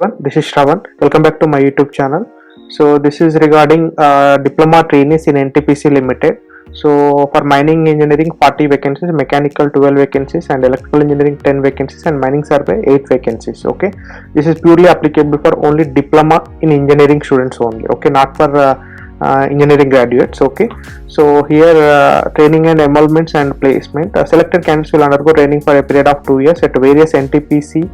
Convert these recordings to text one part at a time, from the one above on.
This is Shravan. Welcome back to my YouTube channel. So this is regarding diploma trainees in NTPC Limited. So for mining engineering 40 vacancies, mechanical 12 vacancies, and electrical engineering 10 vacancies, and mining survey 8 vacancies. Okay, this is purely applicable for only diploma in engineering students only. Okay, not for engineering graduates. Okay, so here training and emoluments and placement. Selected candidates will undergo training for a period of 2 years at various NTPC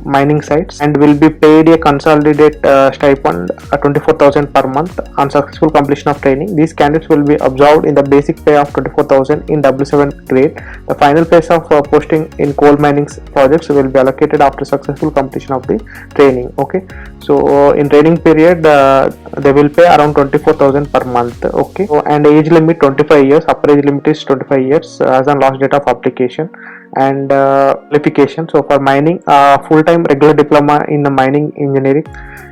mining sites and will be paid a consolidated stipend 24,000 per month on successful completion of training. These candidates will be absorbed in the basic pay of 24,000 in W7 grade. The final phase of posting in coal mining projects will be allocated after successful completion of the training. Okay, so in training period they will pay around 24,000 per month. Okay, so, and age limit 25 years, upper age limit is 25 years as on last date of application. And qualification, so for mining, full-time regular diploma in the mining engineering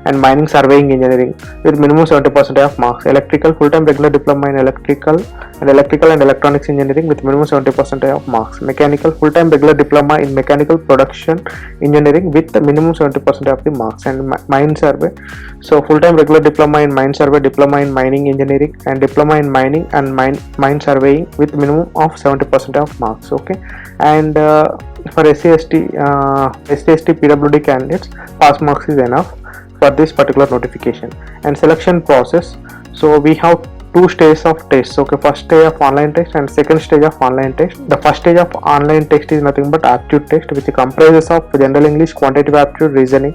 and mining surveying engineering with minimum 70% of marks. Electrical, full-time regular diploma in electrical and electronics engineering with minimum 70% of marks. Mechanical, full-time regular diploma in mechanical production engineering with minimum 70% of the marks. And mine survey, so full-time regular diploma in mine survey, diploma in mining engineering, and diploma in mining and mine surveying with minimum of 70% of marks. Okay, and for SC/ST PWD candidates, pass marks is enough for this particular notification. And selection process, so we have two stages of tests. Okay, first stage of online test and second stage of online test. The first stage of online test is nothing but aptitude test, which comprises of general English, quantitative aptitude, reasoning.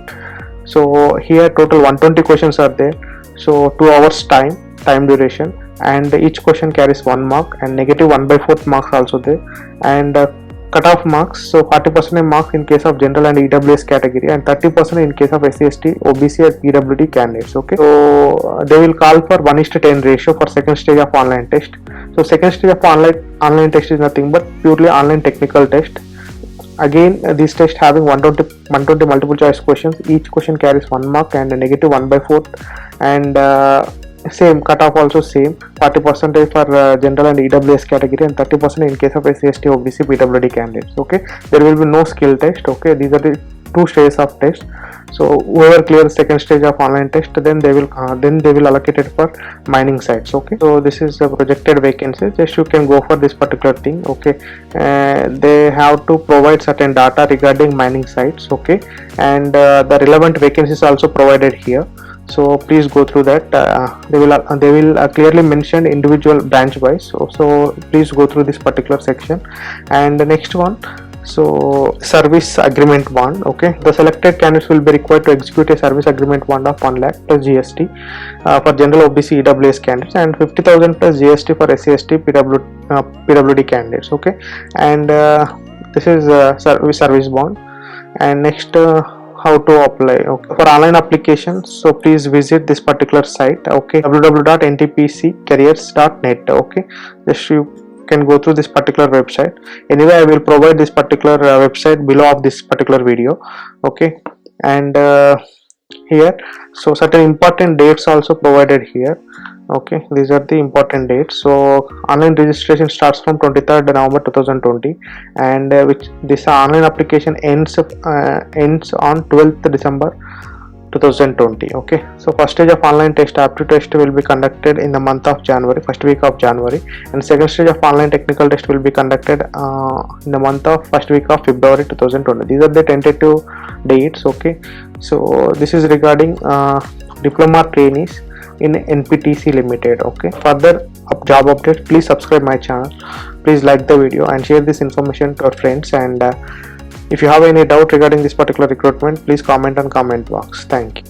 So here total 120 questions are there. So 2 hours time duration, and each question carries 1 mark, and negative 1/4 marks also there. And cutoff marks, so 40% marks in case of general and EWS category, and 30% in case of SC/ST, OBC and PWD candidates. Okay, so they will call for 1:10 ratio for second stage of online test. So second stage of online test is nothing but purely online technical test. Again, this test having 120 multiple choice questions. Each question carries 1 mark and a negative 1/4, and same cutoff also same, 40% for general and EWS category, and 30% in case of SC/ST, OBC, PWD candidates. Okay, there will be no skill test. Okay, these are the two stages of test. So whoever clears second stage of online test, then they will allocate it for mining sites. Okay, so this is the projected vacancies. Just you can go for this particular thing. Okay, they have to provide certain data regarding mining sites. Okay, and the relevant vacancies also provided here. So please go through that. They will clearly mention individual branch wise. So please go through this particular section. And the next one, so service agreement bond. Okay, the selected candidates will be required to execute a service agreement bond of 1 lakh plus GST for general, OBC, EWS candidates, and 50,000 plus GST for SC/ST, PWD candidates. Okay, and this is service bond. And next, how to apply. Okay, for online applications, so please visit this particular site. Okay, www.ntpccareers.net. okay, just you can go through this particular website. Anyway, I will provide this particular website below of this particular video. Okay, and here, so certain important dates also provided here. Okay, these are the important dates. So online registration starts from 23rd November 2020, and which this online application ends on 12th December 2020. Okay, so first stage of online test, aptitude test, will be conducted in the month of January, first week of January, and second stage of online technical test will be conducted in the month of first week of February 2020. These are the tentative dates. Okay, so this is regarding diploma trainees in NPTC Limited. Okay, further job updates, please subscribe my channel, please like the video and share this information to your friends. And if you have any doubt regarding this particular recruitment, please comment on comment box. Thank you.